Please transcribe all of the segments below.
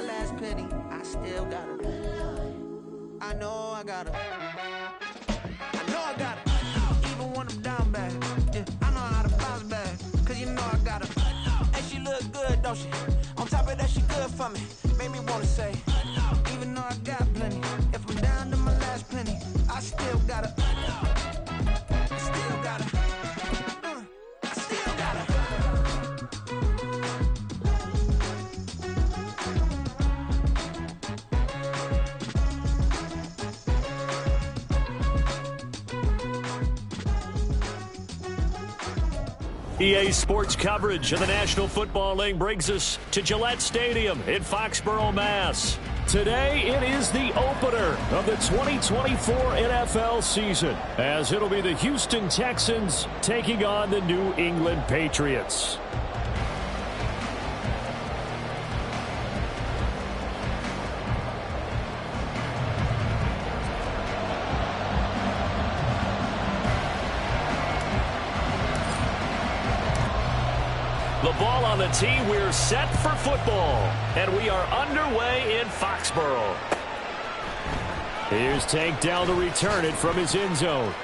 my last penny, I still gotta. I know I gotta. I know I gotta. Even when I'm down bad, yeah, I know how to bounce back. Cause you know I gotta. And she look good, don't she? On top of that, she good for me. Made me wanna say, even though I got plenty, if I'm down to my last penny, I still gotta. I still gotta. I still gotta. EA Sports coverage of the National Football League brings us to Gillette Stadium in Foxborough, Mass. Today, it is the opener of the 2024 NFL season, as it'll be the Houston Texans taking on the New England Patriots. The ball on the tee, we're set for football, and we are underway in Foxborough. Here's Tank Dell to return it from his end zone.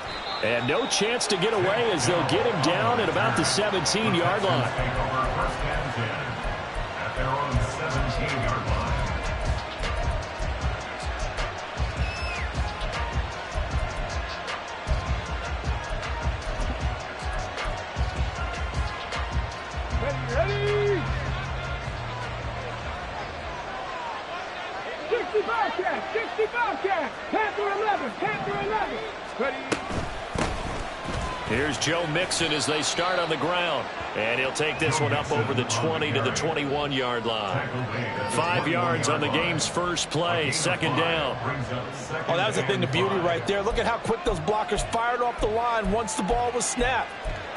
And no chance to get away as they'll get him down at about the 17-yard line. First and 10 at their own 17-yard line. Ready? 60 Bobcat, 60 Bobcat, Panther 11, Panther 11. Ready? Here's Joe Mixon as they start on the ground. And he'll take this one up over the 20 to the 21-yard line. 5 yards on the game's first play, second down. Oh, that was a thing of beauty right there. Look at how quick those blockers fired off the line once the ball was snapped.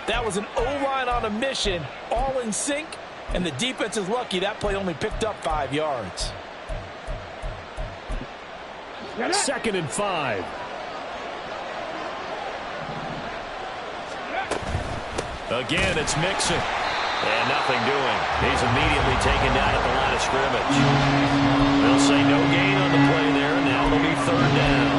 That was an O-line on a mission, all in sync, and the defense is lucky that play only picked up 5 yards. Second and 5. Again, it's Mixon. And nothing doing. He's immediately taken down at the line of scrimmage. They'll say no gain on the play there, and now it'll be third down.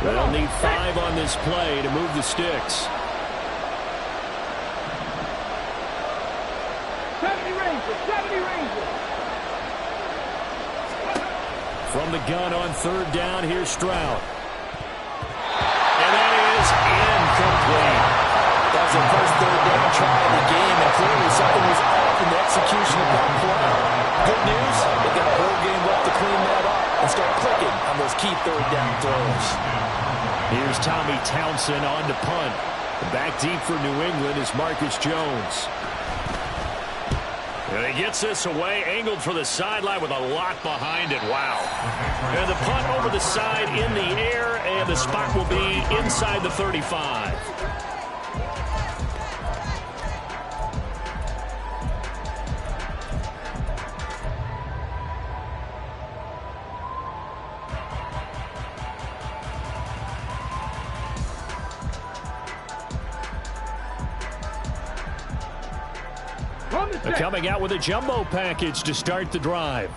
They'll need 5 on this play to move the sticks. 70 Rangers. From the gun on third down, here's Stroud. And that is incomplete. That was the first third down try of the game, and clearly something was off in the execution of that play. Good news, they got a whole game left to clean that up and start clicking on those key third down throws. Here's Tommy Townsend on to punt. Back deep for New England is Marcus Jones. And he gets this away, angled for the sideline with a lot behind it. Wow. And the punt over the side in the air, and the spot will be inside the 35. Coming out with a jumbo package to start the drive.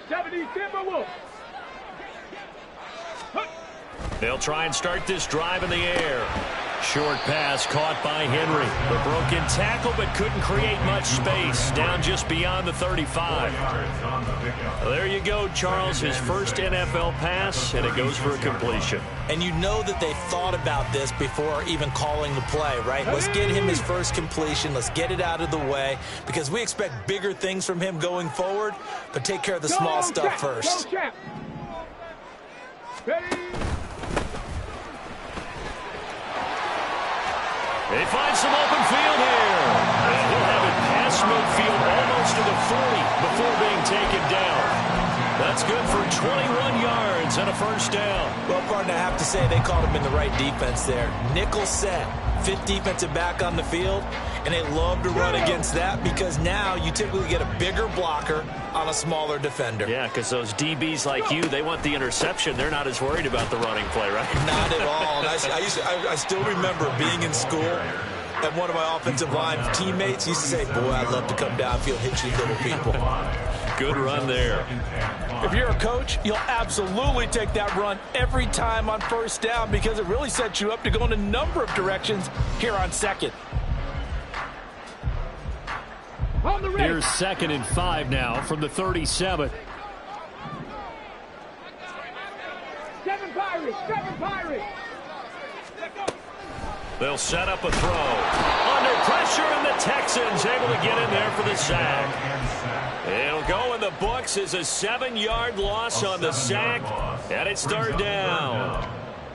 70 Timberwolves. They'll try and start this drive in the air. Short pass caught by Henry. The broken tackle, but couldn't create much space. Down just beyond the 35. There you go, Charles. His first NFL pass, and it goes for a completion. And you know that they thought about this before even calling the play, right? Let's get him his first completion. Let's get it out of the way, because we expect bigger things from him going forward, but take care of the small stuff first. They find some open field here. And he'll have it past midfield almost to the 40 before being taken down. That's good for 21 yards and a first down. Well, partner, I have to say they called him in the right defense there. Nickel set, fifth defensive back on the field, and they love to run against that because now you typically get a bigger blocker on a smaller defender. Yeah, because those DBs like you, they want the interception. They're not as worried about the running play, right? Not at all. And I still remember being in school, and one of my offensive line teammates used to say, boy, I'd love to come downfield, hit you little people. Good run there. If you're a coach, you'll absolutely take that run every time on first down because it really sets you up to go in a number of directions here on second. Here's 2nd and 5 now from the 37. 7 Pirates. They'll set up a throw. Under pressure, and the Texans able to get in there for the sack. It'll go in the books as a 7-yard loss on the sack, and it's 3rd down.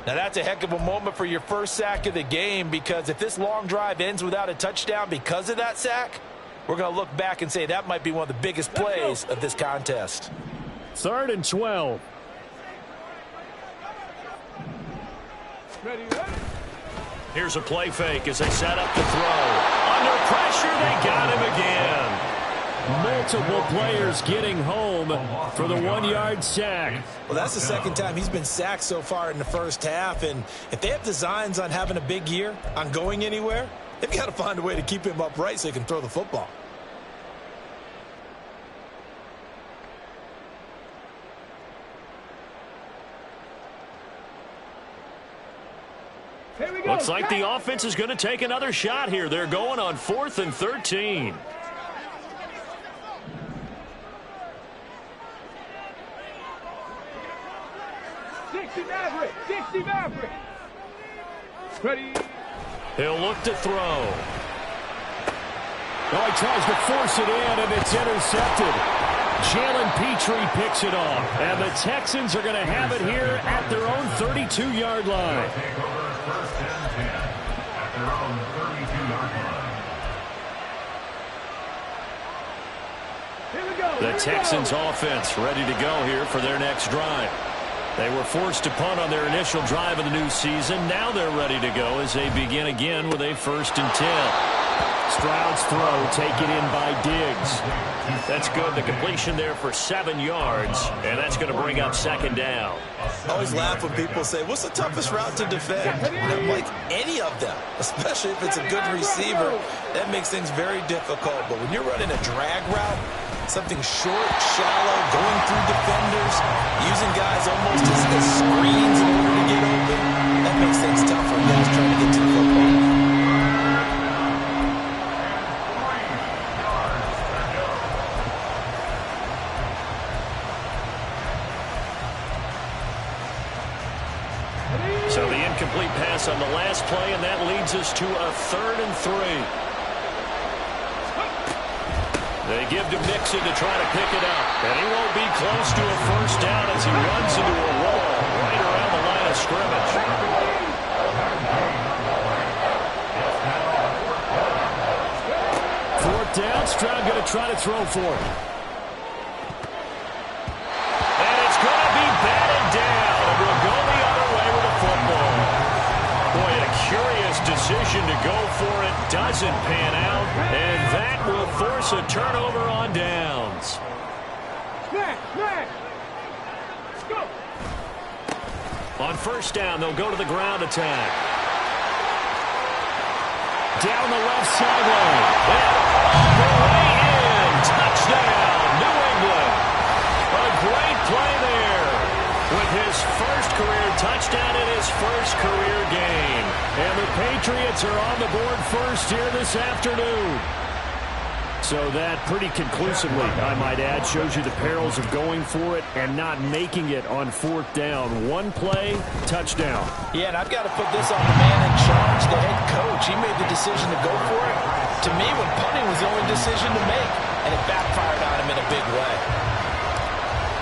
Now that's a heck of a moment for your first sack of the game because if this long drive ends without a touchdown because of that sack, we're going to look back and say that might be one of the biggest plays of this contest. 3rd and 12. Here's a play fake as they set up the throw. Under pressure, they got him again. Multiple players getting home for the 1-yard sack. Well, that's the second time he's been sacked so far in the first half, and if they have designs on having a big year, on going anywhere, they've got to find a way to keep him upright so he can throw the football. Looks like the offense is going to take another shot here. They're going on 4th and 13. Maverick. Ready. He'll look to throw. Oh, he tries to force it in, and it's intercepted. Jalen Petrie picks it off, and the Texans are going to have it here at their own 32-yard line. Take over 1st and 10 at their own 32-yard line. The Texans offense ready to go here for their next drive. They were forced to punt on their initial drive of the new season. Now they're ready to go as they begin again with a 1st and 10. Stroud's throw taken in by Diggs. That's good. The completion there for 7 yards, and that's going to bring up 2nd down. I always laugh when people say, what's the toughest route to defend? And I'm like, any of them, especially if it's a good receiver. That makes things very difficult. But when you're running a drag route, something short, shallow, going through defenders, using guys almost as screens in order to get open, that makes things tough for guys trying to get to the football. So the incomplete pass on the last play, and that leads us to a 3rd and 3. They give to Mixon to try to pick it up, and he won't be close to a first down as he runs into a wall right around the line of scrimmage. 4th down, Stroud going to try to throw for it. And it's going to be batted down, and we'll go the other way with the football. Boy, a curious decision to go for it. Doesn't pan out, and that will force a turnover on downs. Go. On 1st down, they'll go to the ground attack. Down the left sideline. And all the way in. Touchdown, New England. A great play there. With his first career touchdown in his first career game. And the Patriots are on the board first here this afternoon. So that pretty conclusively, I might add, shows you the perils of going for it and not making it on 4th down. One play, touchdown. Yeah, and I've got to put this on the man in charge, the head coach. He made the decision to go for it. To me, when punting was the only decision to make, and it backfired on him in a big way.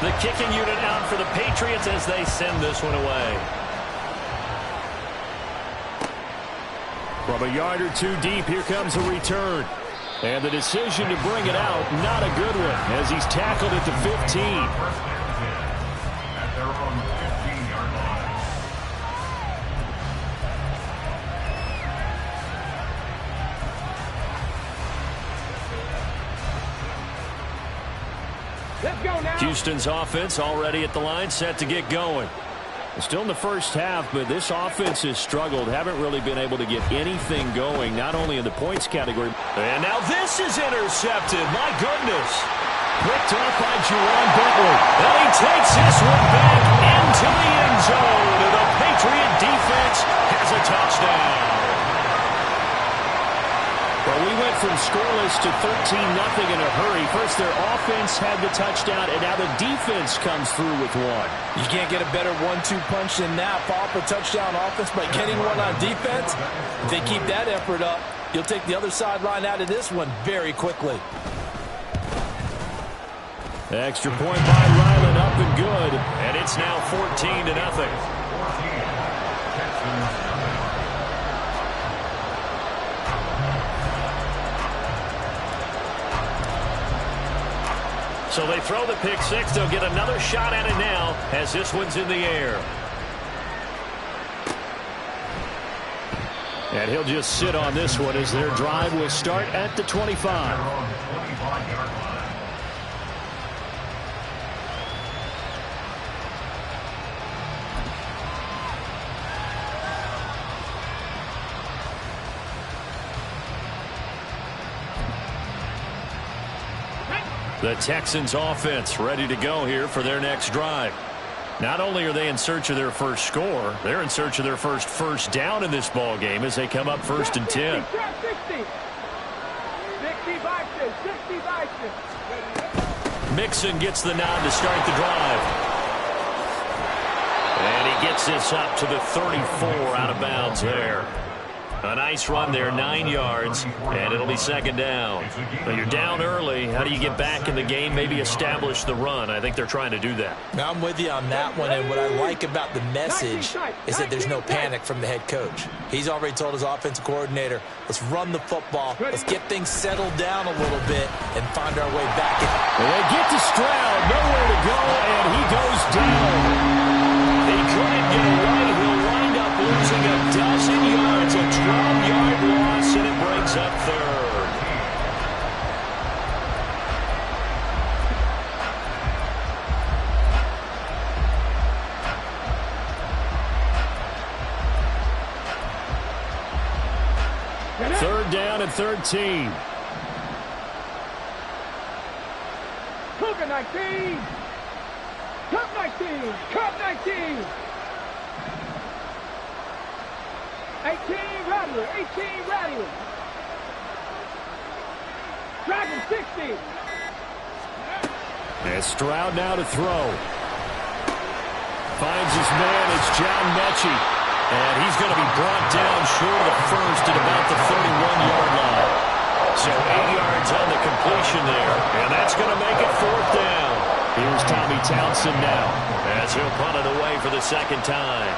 The kicking unit out for the Patriots as they send this one away. From a yard or two deep, here comes a return. And the decision to bring it out, not a good one, as he's tackled at the 15. Let's go now. Houston's offense already at the line, set to get going. Still in the first half, but this offense has struggled. Haven't really been able to get anything going, not only in the points category. And now this is intercepted. My goodness. Picked off by Juwan Bentley. And he takes this one back into the end zone. And the Patriot defense has a touchdown. Well, we went from scoreless to 13-0 in a hurry. First, their offense had the touchdown, and now the defense comes through with one. You can't get a better 1-2 punch than that. Follow up a touchdown offense by getting one on defense. If they keep that effort up, you'll take the other sideline out of this one very quickly. Extra point by Ryland, up and good. And it's now 14-0. So they throw the pick six. They'll get another shot at it now as this one's in the air. And he'll just sit on this one as their drive will start at the 25. The Texans offense ready to go here for their next drive. Not only are they in search of their first score, they're in search of their first down in this ball game as they come up 1st and 10. 60. Mixon gets the nod to start the drive. And he gets this up to the 34 out of bounds there. A nice run there, 9 yards, and it'll be 2nd down. But you're down early. How do you get back in the game, maybe establish the run? I think they're trying to do that. Now I'm with you on that one, and what I like about the message is that there's no panic from the head coach. He's already told his offensive coordinator, let's run the football, let's get things settled down a little bit and find our way back. Well, they get to Stroud, nowhere to go, and he goes down. He couldn't get away. He'll wind up losing a dozen yards, a 12-yard loss, and it brings up 3rd. Third down and 13. Cougar 19. Cup 19. Cup 19. 18 Rattler. 18 Rattler. Dragon 60. And Stroud now to throw. Finds his man. It's John Mechie. And he's going to be brought down short of the first at about the 31-yard line. So 8 yards on the completion there. And that's going to make it 4th down. Here's Tommy Townsend now as he'll punt it away for the 2nd time.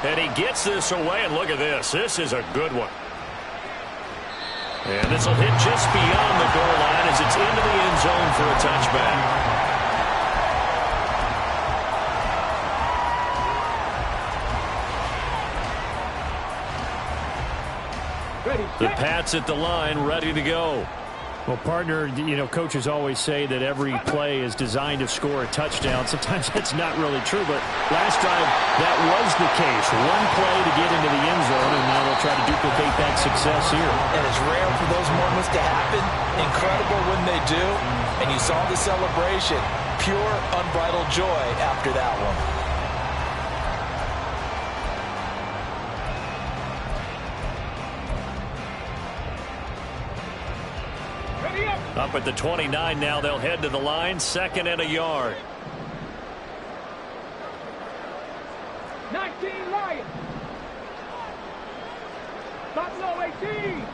And he gets this away, and look at this. This is a good one. And this will hit just beyond the goal line as it's into the end zone for a touchback. The Pats at the line, ready to go. Well, partner, you know, coaches always say that every play is designed to score a touchdown. Sometimes that's not really true, but last drive that was the case. One play to get into the end zone, and now they'll try to duplicate that success here. And it's rare for those moments to happen. Incredible when they do. And you saw the celebration. Pure, unbridled joy after that one. Up at the 29 now, they'll head to the line, 2nd and a yard. 19 Lions. Buffalo 18.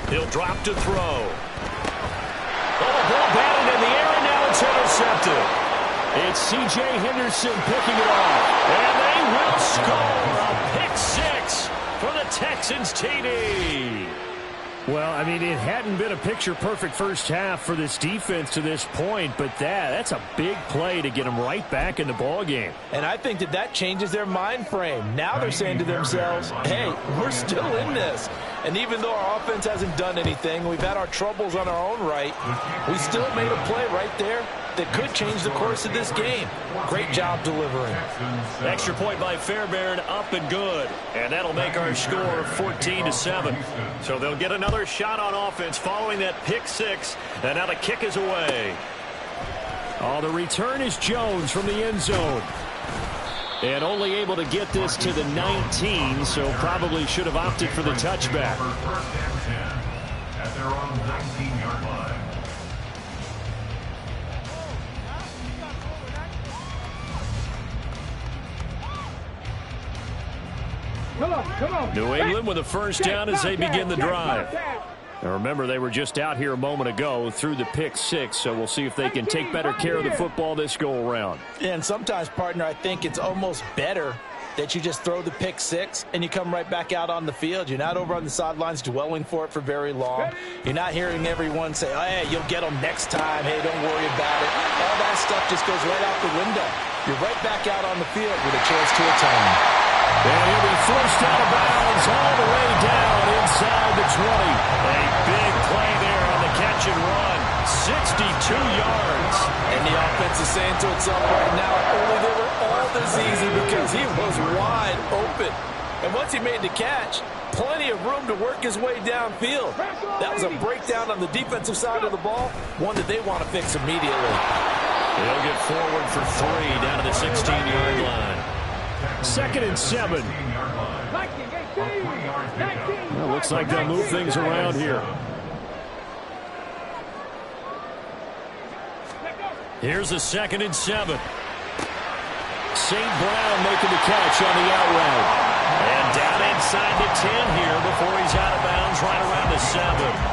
He'll drop to throw. Oh, the ball batted in the air, and now it's intercepted. It's C.J. Henderson picking it off. And they will score a pick 6 for the Texans TD. Well, I mean, it hadn't been a picture-perfect first half for this defense to this point, but that's a big play to get them right back in the ballgame. And I think that changes their mind frame. Now they're saying to themselves, hey, we're still in this. And even though our offense hasn't done anything, we've had our troubles on our own right, we still made a play right there that could change the course of this game. Great job delivering. Extra point by Fairbairn, up and good. And that'll make our score 14-7. So they'll get another shot on offense following that pick six. And now the kick is away. Oh, the return is Jones from the end zone. And only able to get this to the 19, so probably should have opted for the touchback. At their own 19-yard line. Come on. New England with a first down as they begin the drive. Now remember, they were just out here a moment ago through the pick six, so we'll see if they can take better care of the football this go-around. And sometimes, partner, I think it's almost better that you just throw the pick six and you come right back out on the field. You're not over on the sidelines dwelling for it for very long. You're not hearing everyone say, oh, hey, you'll get them next time. Hey, don't worry about it. All that stuff just goes right out the window. You're right back out on the field with a chance to atone. And he'll be forced out of bounds all the way down inside the 20. A big play there on the catch and run. 62 yards. And the offense is saying to itself right now, only they were all this easy because he was wide open. And once he made the catch, plenty of room to work his way downfield. That was a breakdown on the defensive side of the ball, one that they want to fix immediately. They'll get forward for 3 down to the 16-yard line. 2nd and 7. 19, 19. Well, looks like they'll move things around here. Here's a 2nd and 7. St. Brown making the catch on the out route. And down inside the 10 here before he's out of bounds right around the 7.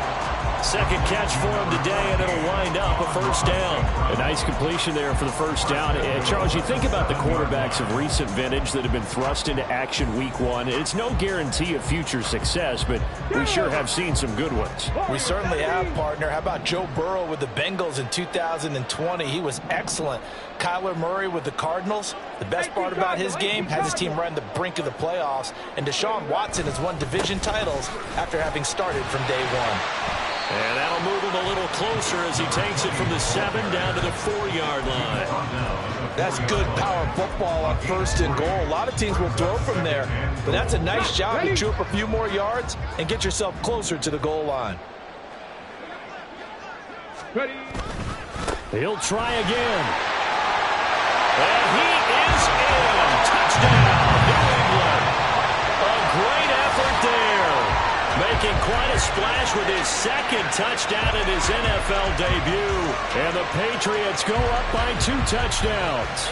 Second catch for him today, and it'll wind up a first down. A nice completion there for the first down. Charles, you think about the quarterbacks of recent vintage that have been thrust into action week one. It's no guarantee of future success, but we sure have seen some good ones. We certainly have, partner. How about Joe Burrow with the Bengals in 2020? He was excellent. Kyler Murray with the Cardinals. The best part about his game has his team right on the brink of the playoffs. And Deshaun Watson has won division titles after having started from day one. And that'll move him a little closer as he takes it from the 7 down to the 4-yard line. That's good power football on 1st and goal. A lot of teams will throw from there, but that's a nice job to chew up a few more yards and get yourself closer to the goal line. Ready. He'll try again. And he is in. Touchdown, New England. A great effort there. Making quite a splash with his 2nd touchdown in his NFL debut. And the Patriots go up by 2 touchdowns.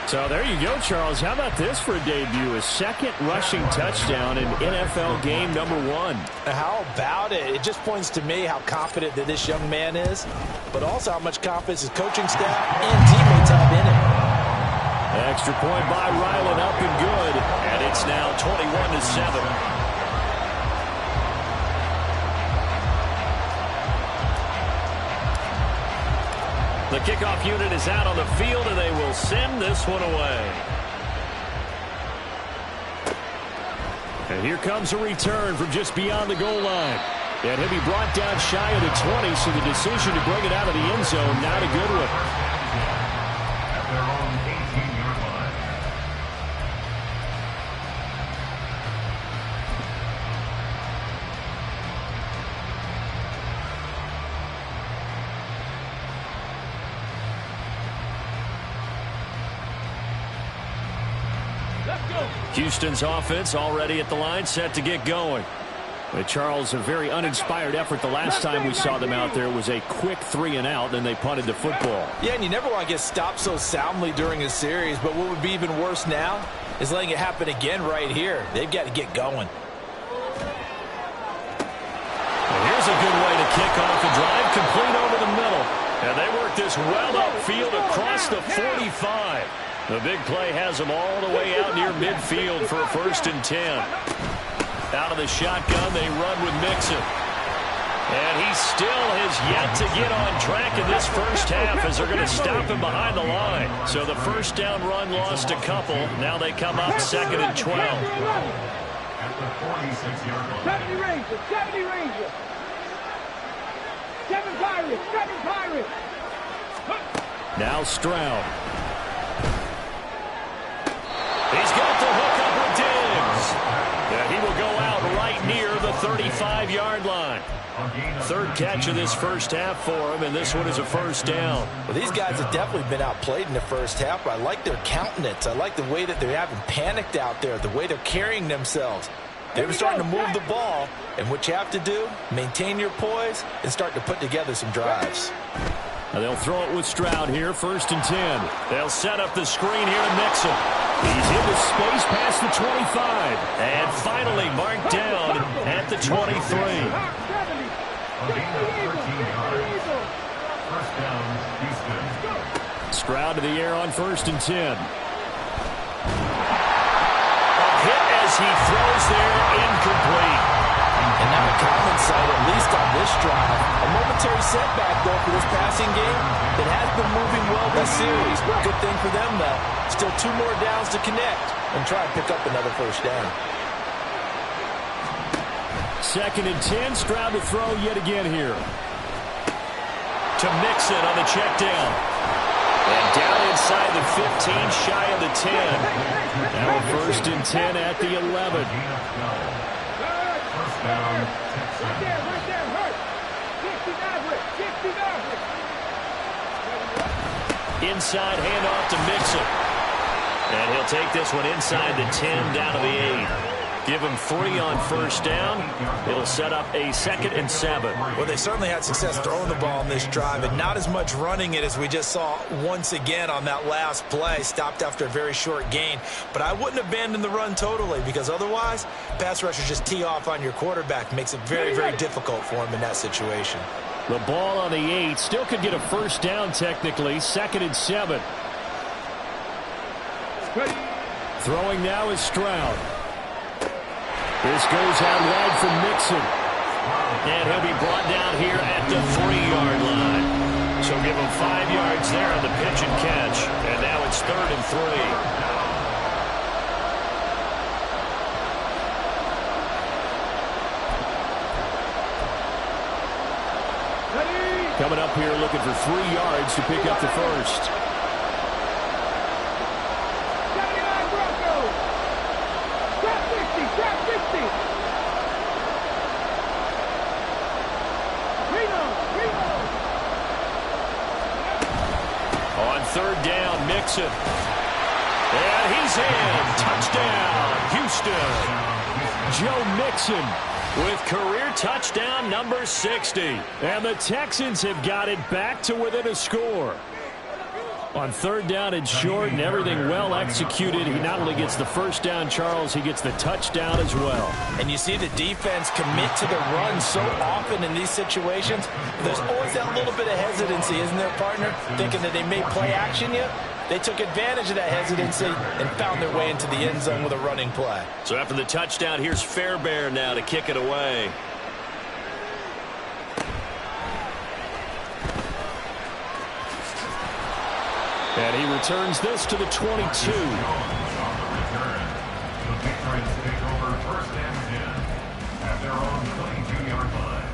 So there you go, Charles. How about this for a debut? A 2nd rushing touchdown in NFL game number 1. How about it? It just points to me how confident that this young man is, but also how much confidence his coaching staff and teammates have in him. Extra point by Ryland, up and good. And it's now 21-7. The kickoff unit is out on the field, and they will send this one away. And here comes a return from just beyond the goal line. And he'll be brought down shy of the 20, so the decision to bring it out of the end zone, not a good one. At their own 18-yard line. Houston's offense already at the line, set to get going. But Charles, a very uninspired effort. The last time we saw them out there was a quick 3 and out, then they punted the football. Yeah, and you never want to get stopped so soundly during a series, but what would be even worse now is letting it happen again right here. They've got to get going. And here's a good way to kick off the drive, complete over the middle. And they work this well upfield across the 45. The big play has them all the way out near midfield for a 1st and 10. Out of the shotgun, they run with Mixon. And he still has yet to get on track in this first half as they're going to stop him behind the line. So the first down run lost a couple. Now they come up 2nd and 12. At the 46-yard line. 70 Rangers, 70 Rangers. 7 Pirates, 7 Pirates. Now Stroud. He's got the hook up with Diggs. And he will go out right near the 35-yard line. Third catch of this first half for him, and this one is a first down. Well, these guys have definitely been outplayed in the first half, but I like their countenance. I like the way that they haven't panicked out there, the way they're carrying themselves. They're starting to move the ball, and what you have to do, maintain your poise and start to put together some drives. Now they'll throw it with Stroud here, 1st and 10. They'll set up the screen here to Mixon. He's into space past the 25. And finally marked down at the 23. A gain of 13 yards. First down, Houston. Stroud to the air on 1st and 10. A hit as he throws there, incomplete. And now a common sight, at least on this drive. A momentary setback, though, for this passing game that has been moving well this series. Good thing for them, though. Still 2 more downs to connect and try and pick up another first down. 2nd and 10. Stroud to throw yet again here. To Mixon on the check down. And down inside the 15, shy of the 10. Now 1st and 10 at the 11. First down, Texans. Right there, hurt. 60 Inside handoff to Mixon. And he'll take this one inside the 10 down to the 8. Give him 3 on first down. It'll set up a 2nd and 7. Well, they certainly had success throwing the ball in this drive, and not as much running it as we just saw once again on that last play. Stopped after a very short gain. But I wouldn't abandon the run totally, because otherwise, pass rushers just tee off on your quarterback. Makes it very, very difficult for him in that situation. The ball on the 8. Still could get a first down technically. 2nd and 7. Throwing now is Stroud. This goes out wide for Mixon. And he'll be brought down here at the 3-yard line. So give him 5 yards there on the pitch and catch. And now it's 3rd and 3. Coming up here looking for 3 yards to pick up the first. On 3rd down, Mixon. And he's in. Touchdown, Houston. Joe Mixon with career touchdown number 60. And the Texans have got it back to within a score. On 3rd down and short and everything well executed. He not only gets the first down, Charles, he gets the touchdown as well. And you see the defense commit to the run so often in these situations. There's always that little bit of hesitancy, isn't there, partner? Thinking that they may play action you. They took advantage of that hesitancy and found their way into the end zone with a running play. So after the touchdown, here's Fairbairn now to kick it away. And he returns this to the 22. On the return, the Patriots take over 1st and 10 at their own 22-yard line.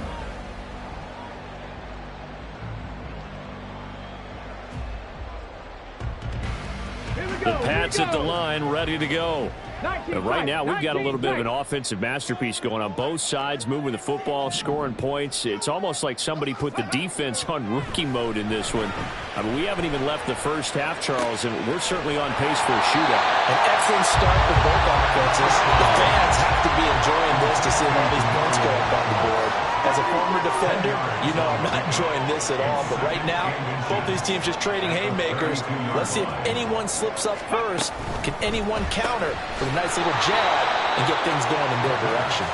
The Pats at the line, ready to go. And right now, we've got a little bit of an offensive masterpiece going on both sides, moving the football, scoring points. It's almost like somebody put the defense on rookie mode in this one. I mean, we haven't even left the first half, Charles, and we're certainly on pace for a shootout. An excellent start for both offenses. The fans have to be enjoying this to see all these points go up on the board. As a former defender, you know I'm not enjoying this at all. But right now, both these teams just trading haymakers. Let's see if anyone slips up first. Can anyone counter for a nice little jab and get things going in their direction?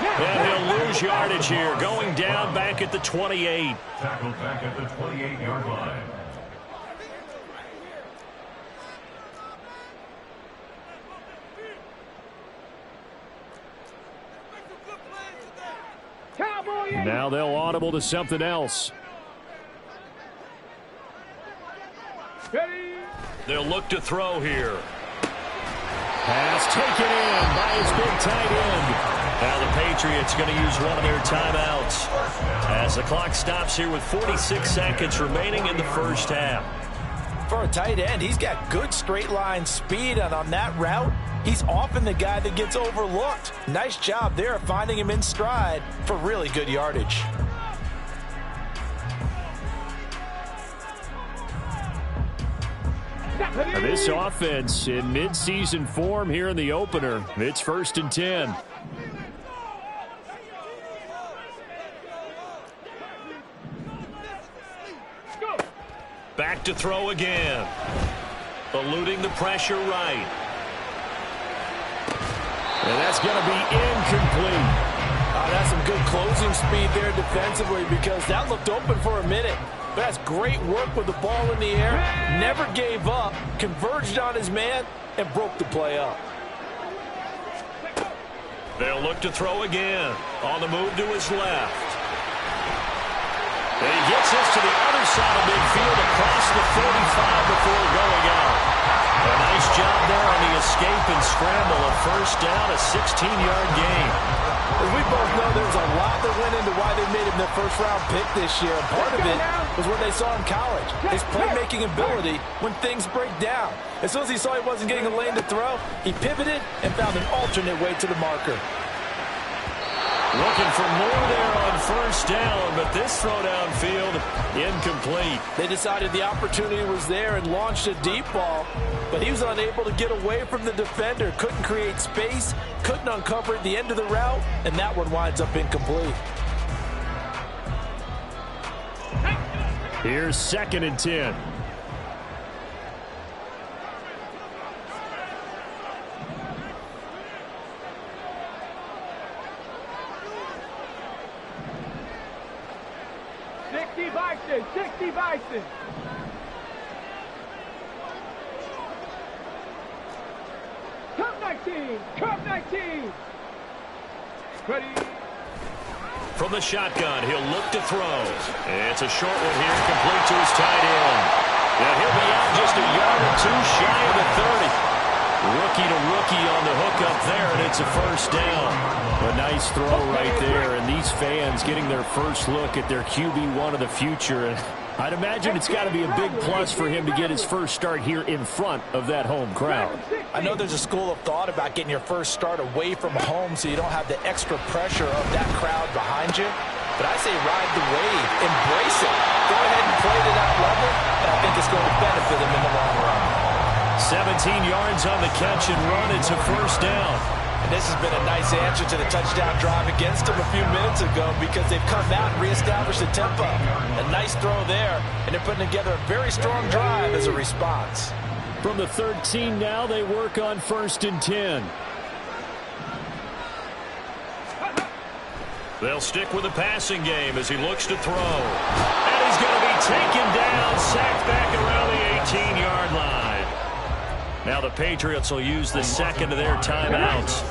And he'll lose yardage here, going down back at the 28. Tackled back at the 28-yard line. Now they'll audible to something else. They'll look to throw here. Pass taken in by his big tight end. Now the Patriots going to use one of their timeouts as the clock stops here with 46 seconds remaining in the first half. For a tight end, he's got good straight line speed, and on that route, he's often the guy that gets overlooked. Nice job there of finding him in stride for really good yardage. Now this offense in midseason form here in the opener. It's 1st and 10. Back to throw again. Eluding the pressure right. And that's going to be incomplete. That's some good closing speed there defensively, because that looked open for a minute. But that's great work with the ball in the air. Never gave up, converged on his man, and broke the play up. They'll look to throw again. On the move to his left. And he gets this to the other side of midfield across the 45 before going out. A nice job there on the escape and scramble. A first down, a 16-yard gain. As we both know, there's a lot that went into why they made him their first-round pick this year. Part of it was what they saw in college, his playmaking ability when things break down. As soon as he saw he wasn't getting a lane to throw, he pivoted and found an alternate way to the marker. Looking for more there on first down, but this throw downfield incomplete. They decided the opportunity was there and launched a deep ball, but he was unable to get away from the defender. Couldn't create space, couldn't uncover at the end of the route, and that one winds up incomplete. Here's 2nd and 10. Bison, 60 Bison. Cup 19, Cup 19. Ready. From the shotgun, he'll look to throw. It's a short one here, complete to his tight end. And he'll be out just a yard or two shy of the 30. Rookie to rookie on the hook up there, and it's a first down. A nice throw right there, and these fans getting their first look at their QB1 of the future. And I'd imagine it's got to be a big plus for him to get his first start here in front of that home crowd. I know there's a school of thought about getting your first start away from home so you don't have the extra pressure of that crowd behind you. But I say ride the wave, embrace it. Go ahead and play to that level, and I think it's going to benefit him in the long run. 17 yards on the catch and run. It's a first down. And this has been a nice answer to the touchdown drive against them a few minutes ago, because they've come out and reestablished the tempo. A nice throw there, and they're putting together a very strong drive as a response. From the 13 now, they work on 1st and 10. They'll stick with the passing game as he looks to throw. And he's going to be taken down, sacked back around the 18-yard line. Now the Patriots will use the second of their timeouts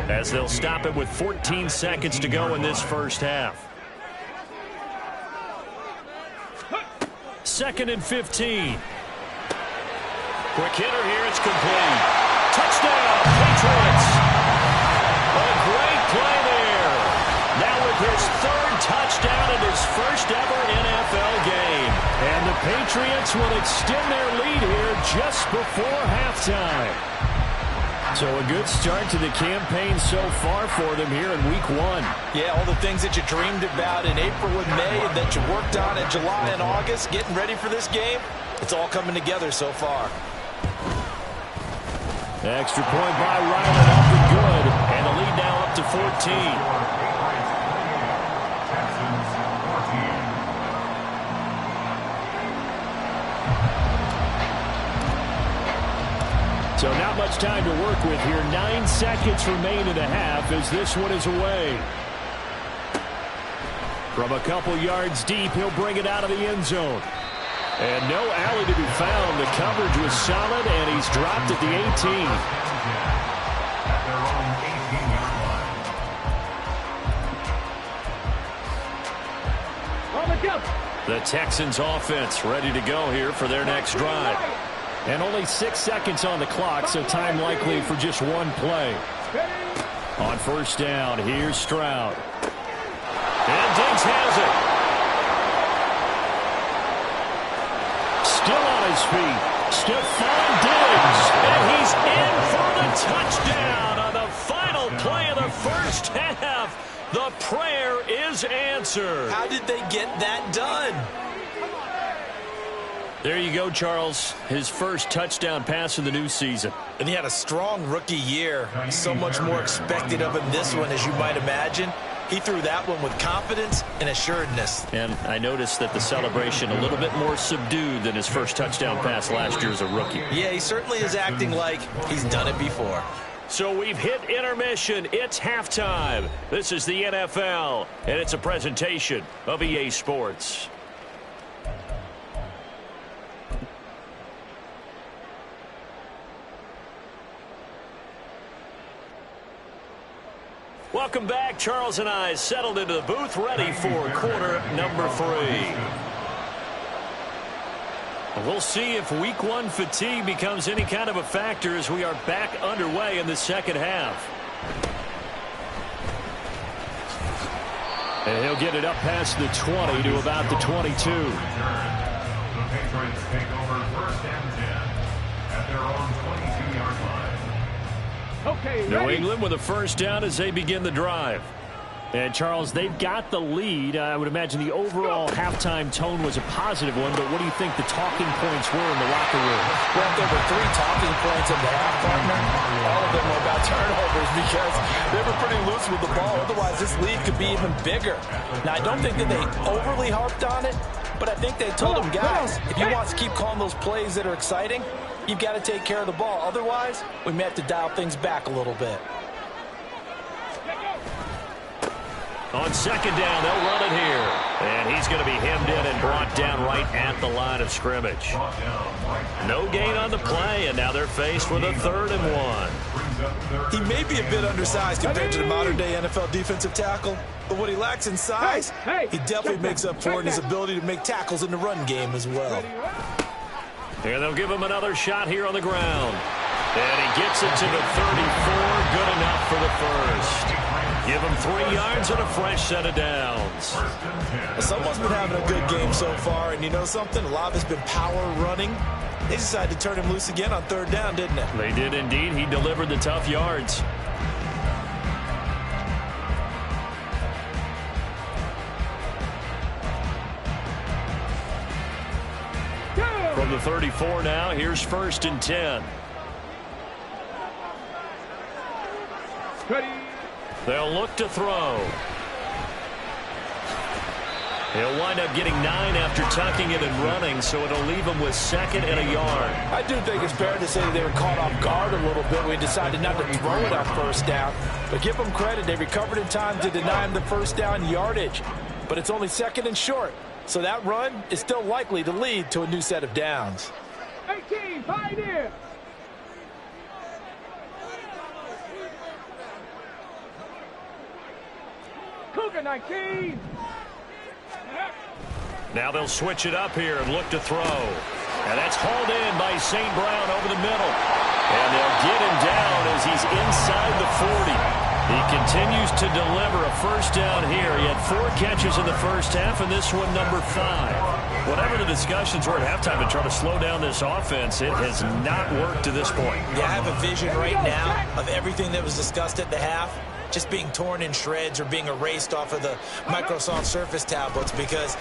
as they'll stop it with 14 seconds to go in this first half. 2nd and 15. Quick hitter here, it's complete. Touchdown, Patriots. A great play there. Now with his 3rd touchdown in his first ever NFL game. And the Patriots will extend their lead here just before halftime. So a good start to the campaign so far for them here in week 1. Yeah, all the things that you dreamed about in April and May and that you worked on in July and August, getting ready for this game, it's all coming together so far. Extra point by Ryland, up and good. And the lead now up to 14. So not much time to work with here. 9 seconds remain in the half as this one is away. From a couple yards deep, he'll bring it out of the end zone. And no alley to be found. The coverage was solid, and he's dropped at the 18. The Texans offense ready to go here for their next drive. And only 6 seconds on the clock, so time likely for just one play. On first down, here's Stroud. And Diggs has it. Still on his feet. Stephon Diggs. And he's in for the touchdown on the final play of the first half. The prayer is answered. How did they get that done? There you go, Charles. His first touchdown pass in the new season. And he had a strong rookie year. So much more expected of him this one, as you might imagine. He threw that one with confidence and assuredness. And I noticed that the celebration a little bit more subdued than his first touchdown pass last year as a rookie. Yeah, he certainly is acting like he's done it before. So we've hit intermission. It's halftime. This is the NFL, and it's a presentation of EA Sports. Welcome back. Charles and I settled into the booth, ready for quarter number 3. We'll see if week 1 fatigue becomes any kind of a factor as we are back underway in the second half. And he'll get it up past the 20 to about the 22. The Patriots take over first and 10 at their own 22-yard line. Okay, New ready? England with a first down as they begin the drive. And, Charles, they've got the lead. I would imagine the overall halftime tone was a positive one, but what do you think the talking points were in the locker room? Well, there were 3 talking points in the half, partner. All of them were about turnovers because they were pretty loose with the ball. Otherwise, this lead could be even bigger. Now, I don't think that they overly harped on it, but I think they told them, guys, if you want to keep calling those plays that are exciting, you've got to take care of the ball. Otherwise, we may have to dial things back a little bit. On second down, they'll run it here. And he's going to be hemmed in and brought down right at the line of scrimmage. No gain on the play, and now they're faced with a 3rd and 1. He may be a bit undersized compared to the modern-day NFL defensive tackle, but what he lacks in size, he definitely makes up for in his ability to make tackles in the run game as well. And they'll give him another shot here on the ground. And he gets it to the 34. Good enough for the first. Give him 3 yards and a fresh set of downs. Well, someone's been having a good game so far, and you know something? A lot of it's been power running. They decided to turn him loose again on 3rd down, didn't they? They did indeed. He delivered the tough yards. From the 34 now, here's 1st and 10. Ready? They'll look to throw. He'll wind up getting 9 after tucking it and running, so it'll leave him with 2nd and a yard. I do think it's fair to say that they were caught off guard a little bit. We decided not to throw it on 1st down. But give them credit. They recovered in time to deny him the 1st down yardage. But it's only 2nd and short. So that run is still likely to lead to a new set of downs. 18, Pioneer. Cougar 19. Now they'll switch it up here and look to throw. And that's hauled in by St. Brown over the middle. And they'll get him down as he's inside the 40. He continues to deliver a first down here. He had 4 catches in the first half, and this one number 5. Whatever the discussions were at halftime to try to slow down this offense, it has not worked to this point. Yeah, I have a vision right now of everything that was discussed at the half just being torn in shreds or being erased off of the Microsoft Surface tablets because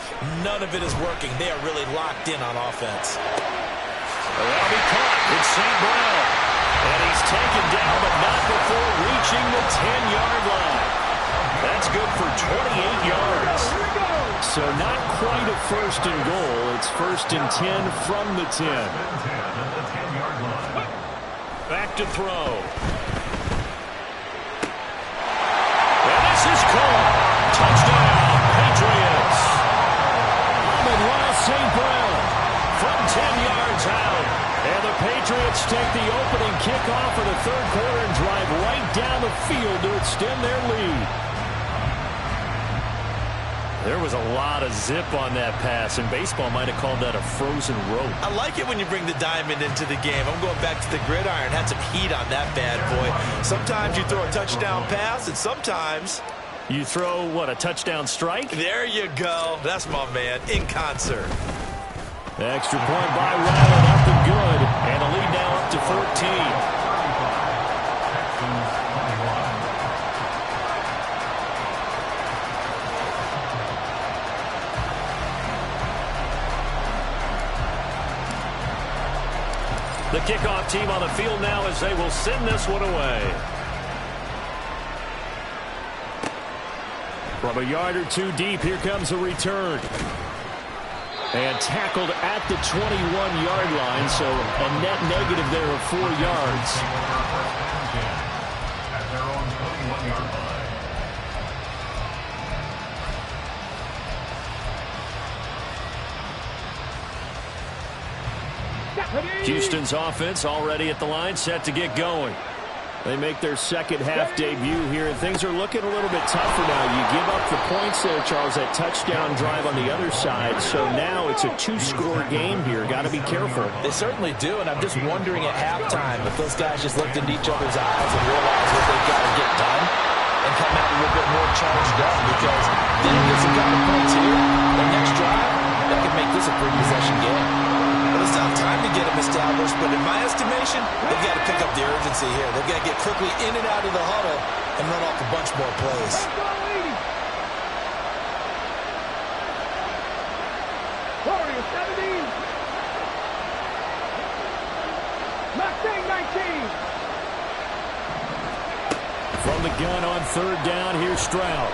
none of it is working. They are really locked in on offense. That'll be caught. It's St. Brown. And he's taken down, but not before reaching the 10-yard line. That's good for 28 yards. So not quite a 1st and goal. It's 1st and 10 from the 10. Back to throw. And this is caught. Touchdown, Patriots. Amon-Ra St. Brown From 10 yards out. And the Patriots take the opening kickoff of the 3rd quarter and drive right down the field to extend their lead. There was a lot of zip on that pass, and baseball might have called that a frozen rope. I like it when you bring the diamond into the game. I'm going back to the gridiron. Had some heat on that bad boy. Sometimes you throw a touchdown pass, and sometimes you throw, what, a touchdown strike? There you go. That's my man, in concert. Extra point by Rattler, up and good. And the lead now up to 14. The kickoff team on the field now as they will send this one away. From a yard or two deep, here comes a return. And tackled at the 21-yard line, so a net negative there of 4 yards. At their own 21-yard line. Houston's offense already at the line, set to get going. They make their second half debut here, and things are looking a little bit tougher now. You give up the points there, Charles, that touchdown drive on the other side. So now it's a 2-score game here. Got to be careful. They certainly do, and I'm just wondering at halftime if those guys just looked into each other's eyes and realized what they've got to get done and come out a little bit more charged up, because they get some kind of points here. The next drive, that could make this a 3-possession game. It's not time to get them established, but in my estimation, they've got to pick up the urgency here. They've got to get quickly in and out of the huddle and run off a bunch more plays. Warriors 17. Mustang 19. From the gun on third down, here's Stroud.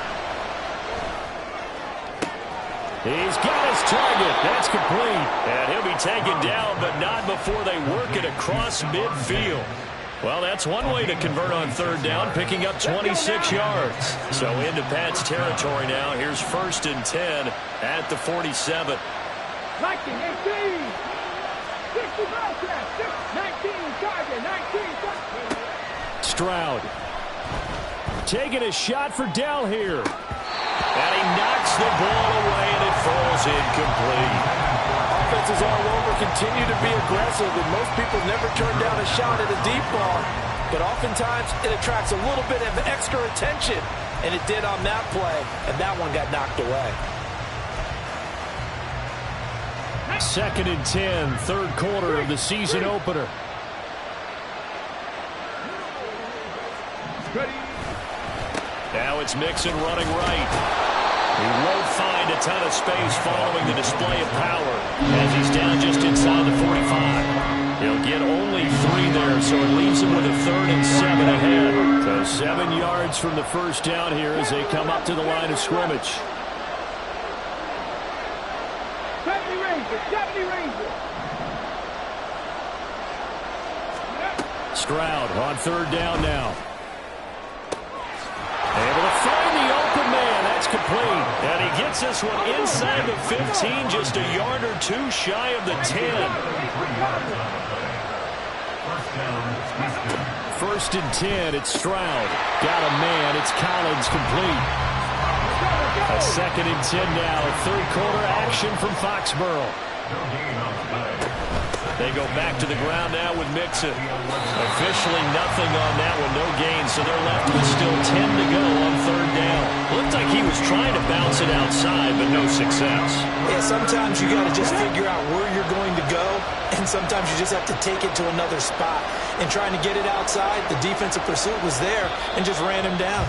He's got his target. That's complete. And he'll be taken down, but not before they work it across midfield. Well, that's one way to convert on third down, picking up 26 yards. So into Pat's territory now. Here's 1st and 10 at the 47. 19, 18. 60 Bobcats. 19, target. 19. Stroud taking a shot for Dell here. And he knocks the ball away, and it falls incomplete. Offenses all over continue to be aggressive, and most people never turn down a shot at a deep ball. But oftentimes, it attracts a little bit of extra attention, and it did on that play, and that one got knocked away. 2nd and 10, third quarter of the season opener. Now it's Mixon running right. He won't find a ton of space following the display of power as he's down just inside the 45. He'll get only 3 there, so it leaves him with a 3rd and 7 ahead. So 7 yards from the first down here as they come up to the line of scrimmage. 70 Rangers, 70 Rangers. Stroud on third down now. Able to find the open man. That's complete. And he gets this one inside the 15, just a yard or 2 shy of the 10. 1st and 10, it's Stroud. Got a man, it's Collins, complete. A 2nd and 10 now, third quarter action from Foxborough. They go back to the ground now with Mixon. Officially nothing on that one, no gain, so they're left with still 10 to go on third down. Looked like he was trying to bounce it outside, but no success. Yeah, sometimes you got to just figure out where you're going to go, and sometimes you just have to take it to another spot. And trying to get it outside, the defensive pursuit was there and just ran him down.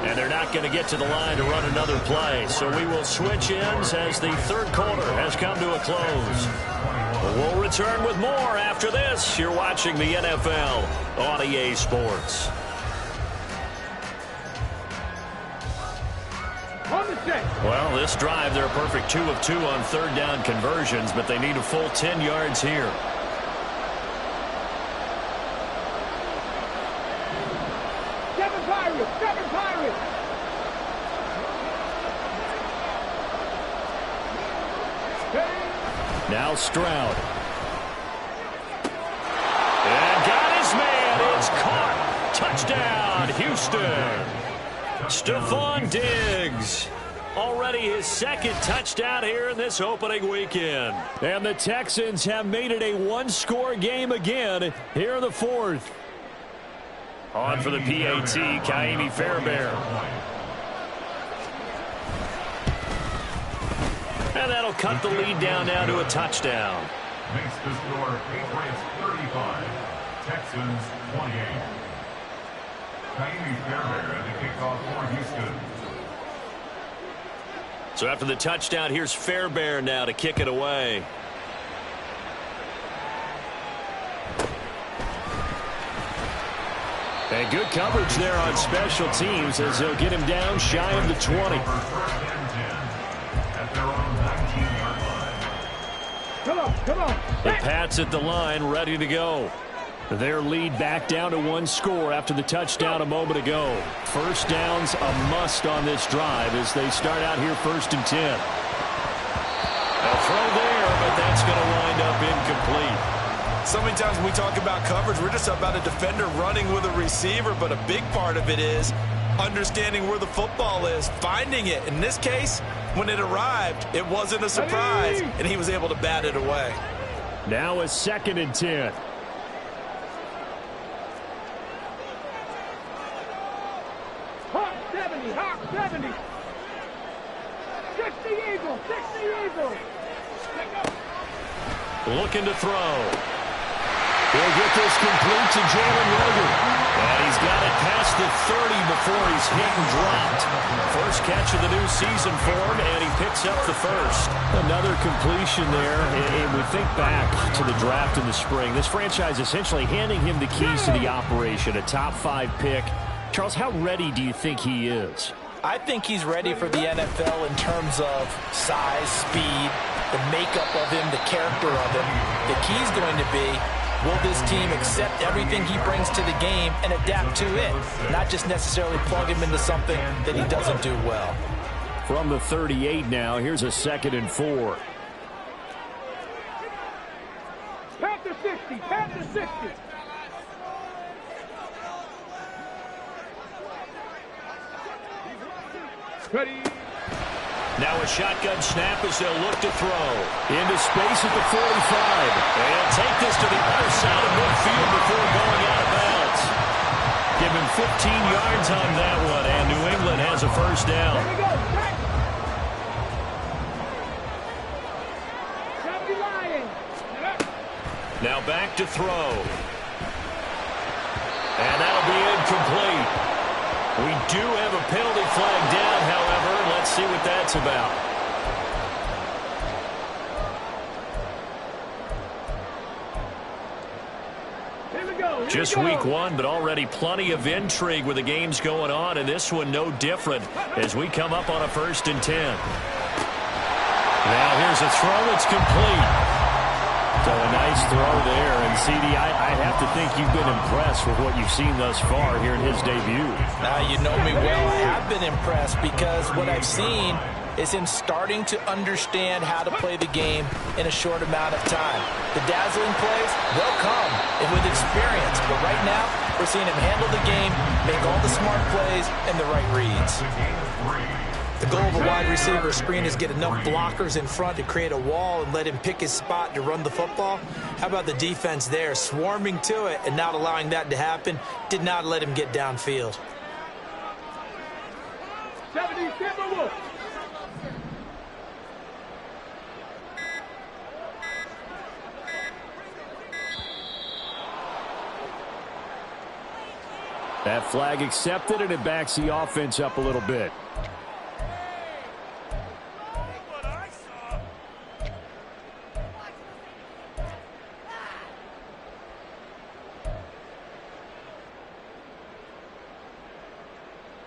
And they're not going to get to the line to run another play, so we will switch ends as the third quarter has come to a close. We'll return with more after this. You're watching the NFL on EA Sports. Well, this drive, they're a perfect 2 of 2 on third down conversions, but they need a full 10 yards here. Seven Pirates. Now Stroud. And got his man. It's caught. Touchdown, Houston. Stephon Diggs. Already his second touchdown here in this opening weekend. And the Texans have made it a one-score game again here in the fourth. On for the PAT, Ka'imi Fairbairn. And that'll cut the lead down now to a touchdown. Makes the score Patriots 35, Texans 28. Ka'imi Fairbairn at the kickoff for Houston. So after the touchdown, here's Fairbairn now to kick it away. And good coverage there on special teams as they'll get him down shy of the 20. At their own 19-yard line. Come on. The Pats at the line ready to go. Their lead back down to one score after the touchdown a moment ago. First down's a must on this drive as they start out here 1st and 10. A throw there, but that's going to wind up incomplete. So many times when we talk about coverage, we're just about a defender running with a receiver, but a big part of it is understanding where the football is, finding it. In this case, when it arrived, it wasn't a surprise, and he was able to bat it away. Now a 2nd and 10. Hawk 70. 60 Eagles. Looking to throw. He'll get this complete to Jalen Reagor. And he's got it past the 30 before he's hit and dropped. First catch of the new season for him, and he picks up the first. Another completion there, and we think back to the draft in the spring. This franchise essentially handing him the keys to the operation, a top 5 pick. Charles, how ready do you think he is? I think he's ready for the NFL in terms of size, speed, the makeup of him, the character of him. The key's going to be, will this team accept everything he brings to the game and adapt to it? Not just necessarily plug him into something that he doesn't do well. From the 38 now, here's a 2nd and 4. Panther 60. Ready. Now a shotgun snap as they'll look to throw. Into space at the 45. And take this to the other side of midfield before going out of bounds. Give him 15 yards on that one, and New England has a first down. Here we go. 70 Lions. Now back to throw. And that'll be incomplete. We do have a penalty flag down, however. Let's see what that's about. Here we go. Just week 1, but already plenty of intrigue with the games going on, and this one no different as we come up on a 1st and 10. Now here's a throw. It's complete. So a nice throw there. And, CD, I have to think you've been impressed with what you've seen thus far here in his debut. Now, you know me well. I have been impressed because what I've seen is him starting to understand how to play the game in a short amount of time. The dazzling plays, they'll come with experience. But right now, we're seeing him handle the game, make all the smart plays, and the right reads. The goal of a wide receiver screen is get enough blockers in front to create a wall and let him pick his spot to run the football. How about the defense there, swarming to it and not allowing that to happen? Did not let him get downfield. 70 Timberwolves. That flag accepted, and it backs the offense up a little bit.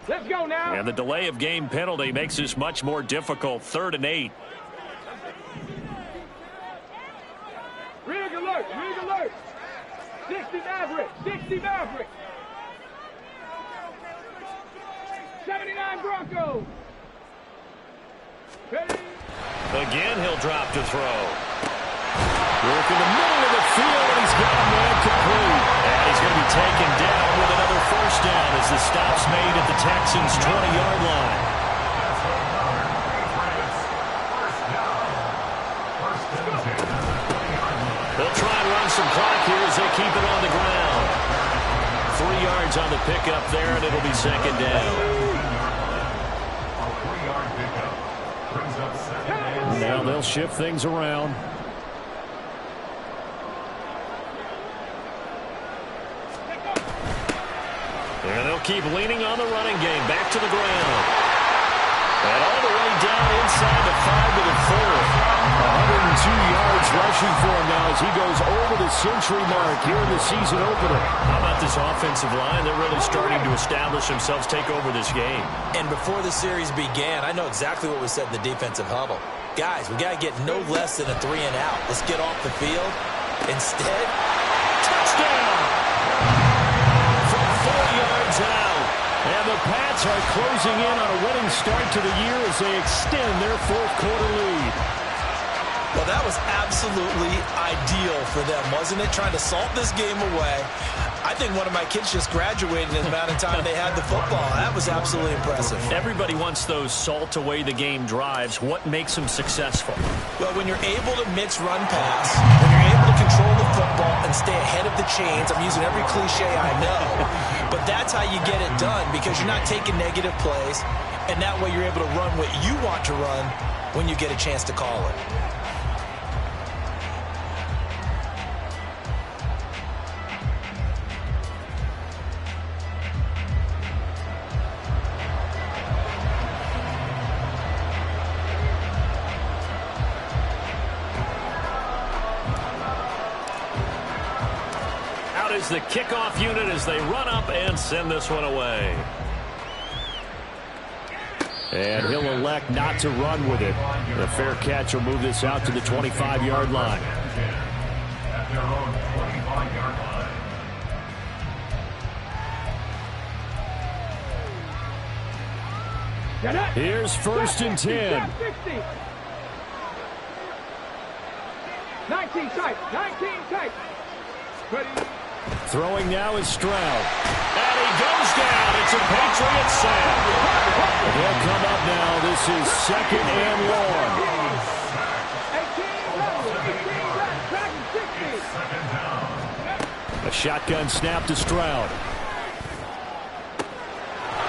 Let's go now. And the delay of game penalty makes this much more difficult. 3rd and 8. Rig alert. 60 Maverick. 79 Broncos. Ready. Again, he'll drop to throw. Work in the middle of the field, and he's got a man complete. And he's going to be taken down with another first down as the stop's made at the Texans' 20-yard line. on the pickup there, and it'll be second down. A 3-yard pickup brings up second and Now they'll shift things around. And they'll keep leaning on the running game. Back to the ground. And all the way down inside the 5 to the 4. 102 yards rushing for him now as he goes over the century mark here in the season opener. How about this offensive line? They're really starting to establish themselves, take over this game. And before the series began, I know exactly what was said in the defensive huddle. Guys, we got to get no less than a 3 and out. Let's get off the field. Instead, Touchdown! From 4 yards out. And the Pats are closing in on a winning start to the year as they extend their fourth quarter lead. well, that was absolutely ideal for them, wasn't it? Trying to salt this game away. I think one of my kids just graduated in the amount of time they had the football. That was absolutely impressive. Everybody wants those salt away the game drives. What makes them successful? Well, when you're able to mix run pass, when you're able to control the football and stay ahead of the chains, I'm using every cliche I know, but that's how you get it done because you're not taking negative plays, and that way you're able to run what you want to run when you get a chance to call it. Is the kickoff unit as they run up and send this one away. And he'll elect not to run with it. The fair catch will move this out to the 25-yard line. At their own 25-yard line. Here's first and 10. 19 tight, 19 tight. Ready. Throwing now is Stroud. And he goes down. It's a Patriot sack. They'll come up now. This is second and long. 18 A shotgun snap to Stroud.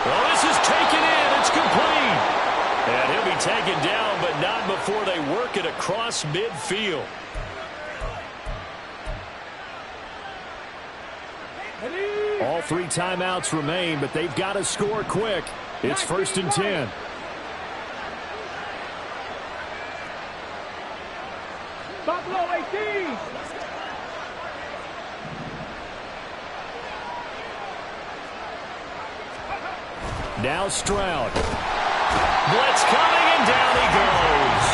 Well, this is taken in. It's complete. And he'll be taken down, but not before they work it across midfield. All 3 timeouts remain, but they've got to score quick. It's first and 10. Buffalo 18. Now Stroud. Blitz coming, and down he goes.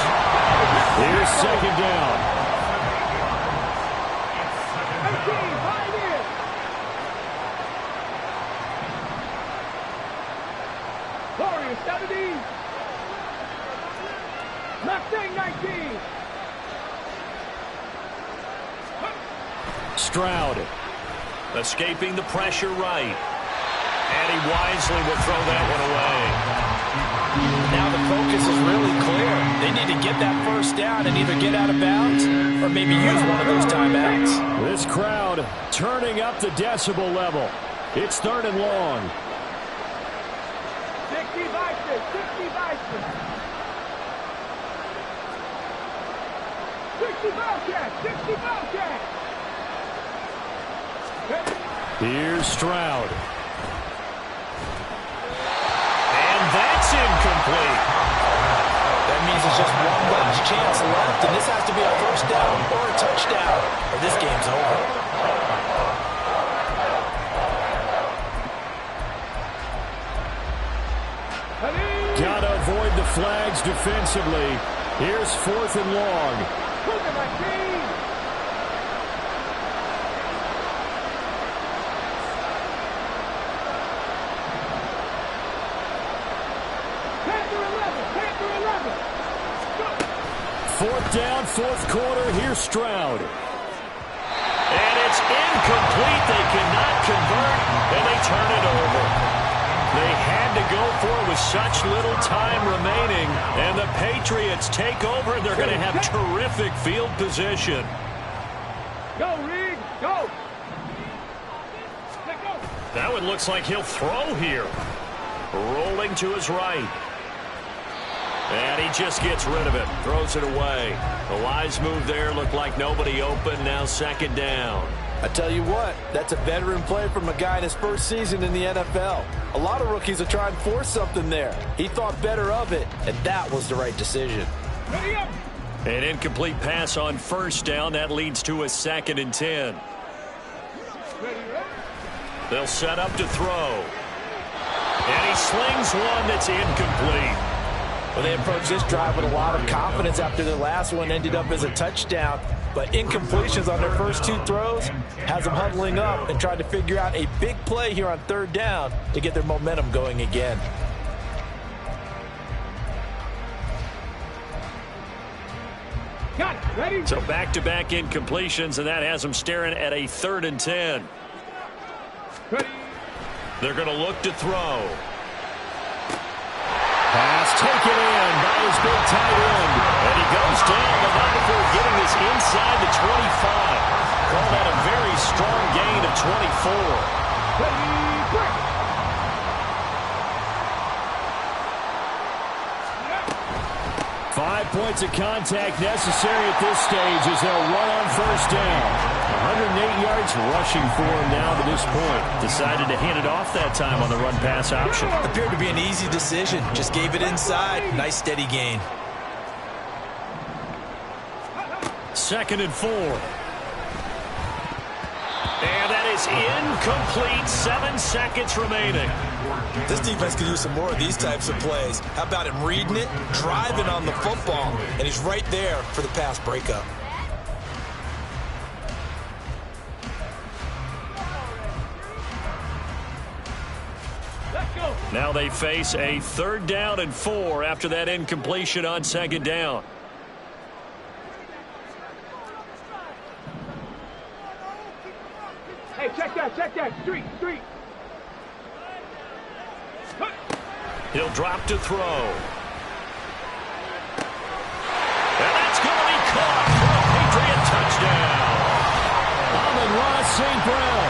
Here's second down. 18, 5 in. Warriors 70. Mustang 19. Stroud. Escaping the pressure right. And he wisely will throw that one away. Now the focus is really clear. They need to get that first down and either get out of bounds or maybe use one of those timeouts. This crowd turning up the decibel level. It's third and long. 60 Bison, 60 Bison. 60 Bobcats, 60 Bobcats. Here's Stroud. And that's incomplete. That means there's just one last chance left, and this has to be a first down or a touchdown, or this game's over. Gotta avoid the flags defensively. Here's fourth and long. Fourth down, fourth quarter. Here's Stroud. And it's incomplete. They cannot convert, and they turn it over. They had to go for it with such little time remaining, and the Patriots take over, and they're going to have terrific field position. Go, Reed, go. Let go. That one looks like he'll throw here. Rolling to his right. And he just gets rid of it. Throws it away. The wise move there. Looked like nobody open. Now second down. I tell you what, that's a veteran play from a guy in his first season in the NFL. A lot of rookies are trying to force something there. He thought better of it, and that was the right decision. An incomplete pass on first down. That leads to a 2nd and 10. They'll set up to throw. And he slings one that's incomplete. Well, they approached this drive with a lot of confidence after their last one ended up as a touchdown. But incompletions on their first 2 throws has them huddling up and trying to figure out a big play here on 3rd down to get their momentum going again. Got it. Ready? So back-to-back incompletions, and that has them staring at a 3rd and 10. Ready. They're going to look to throw. Pass taken in by his big tight end. And he goes down, but not before getting this inside the 25. Call that a very strong gain of 24. Ready. Break. 5 points of contact necessary at this stage as they'll run on first down. 108 yards rushing for him now to this point. Decided to hand it off that time on the run-pass option. Appeared to be an easy decision. Just gave it inside. Nice steady gain. 2nd and 4. And that is incomplete. 7 seconds remaining. This defense could use some more of these types of plays. How about him reading it, driving on the football, and he's right there for the pass breakup. Now they face a 3rd down and 4 after that incompletion on 2nd down. Hey, check that. Street. He'll drop to throw. And that's going to be caught for a Patriot touchdown. Amon-Ra St. Brown.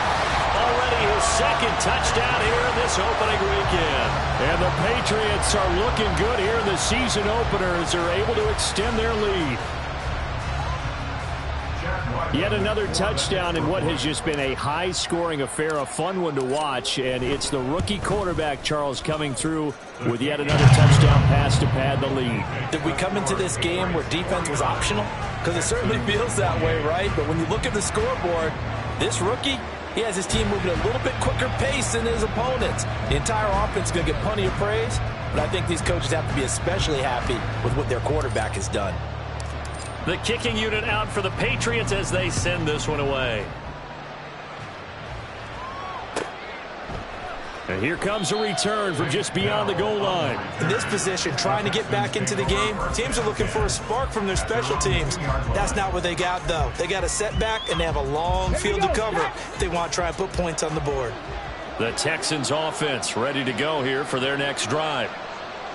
Already his 2nd touchdown here in this opening weekend. And the Patriots are looking good here in the season opener as they're able to extend their lead. Yet another touchdown in what has just been a high-scoring affair, a fun one to watch. And it's the rookie quarterback, Charles, coming through with yet another touchdown pass to pad the lead. Did we come into this game where defense was optional? Because it certainly feels that way, right? But when you look at the scoreboard, this rookie, he has his team moving at a little bit quicker pace than his opponents. The entire offense is going to get plenty of praise, but I think these coaches have to be especially happy with what their quarterback has done. The kicking unit out for the Patriots as they send this one away. And here comes a return from just beyond the goal line. In this position, trying to get back into the game, teams are looking for a spark from their special teams. That's not what they got, though. They got a setback, and they have a long field to cover if they want to try and put points on the board. The Texans offense ready to go here for their next drive.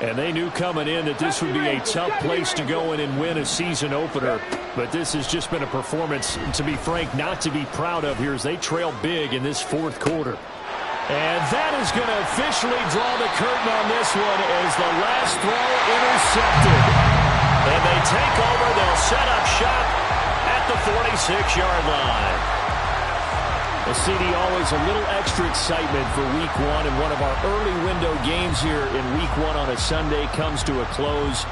And they knew coming in that this would be a tough place to go in and win a season opener. But this has just been a performance, to be frank, not to be proud of here as they trail big in this 4th quarter. And that is going to officially draw the curtain on this one as the last throw intercepted. And they take over. They'll set up shop at the 46-yard line. Well, CD, always a little extra excitement for Week 1, and one of our early window games here in Week 1 on a Sunday comes to a close.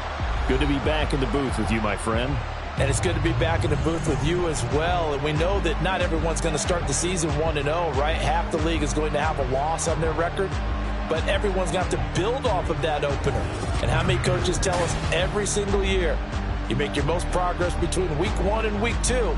Good to be back in the booth with you, my friend. And it's good to be back in the booth with you as well. And we know that not everyone's going to start the season 1-0, right? Half the league is going to have a loss on their record. But everyone's going to have to build off of that opener. And how many coaches tell us every single year, you make your most progress between Week 1 and Week 2.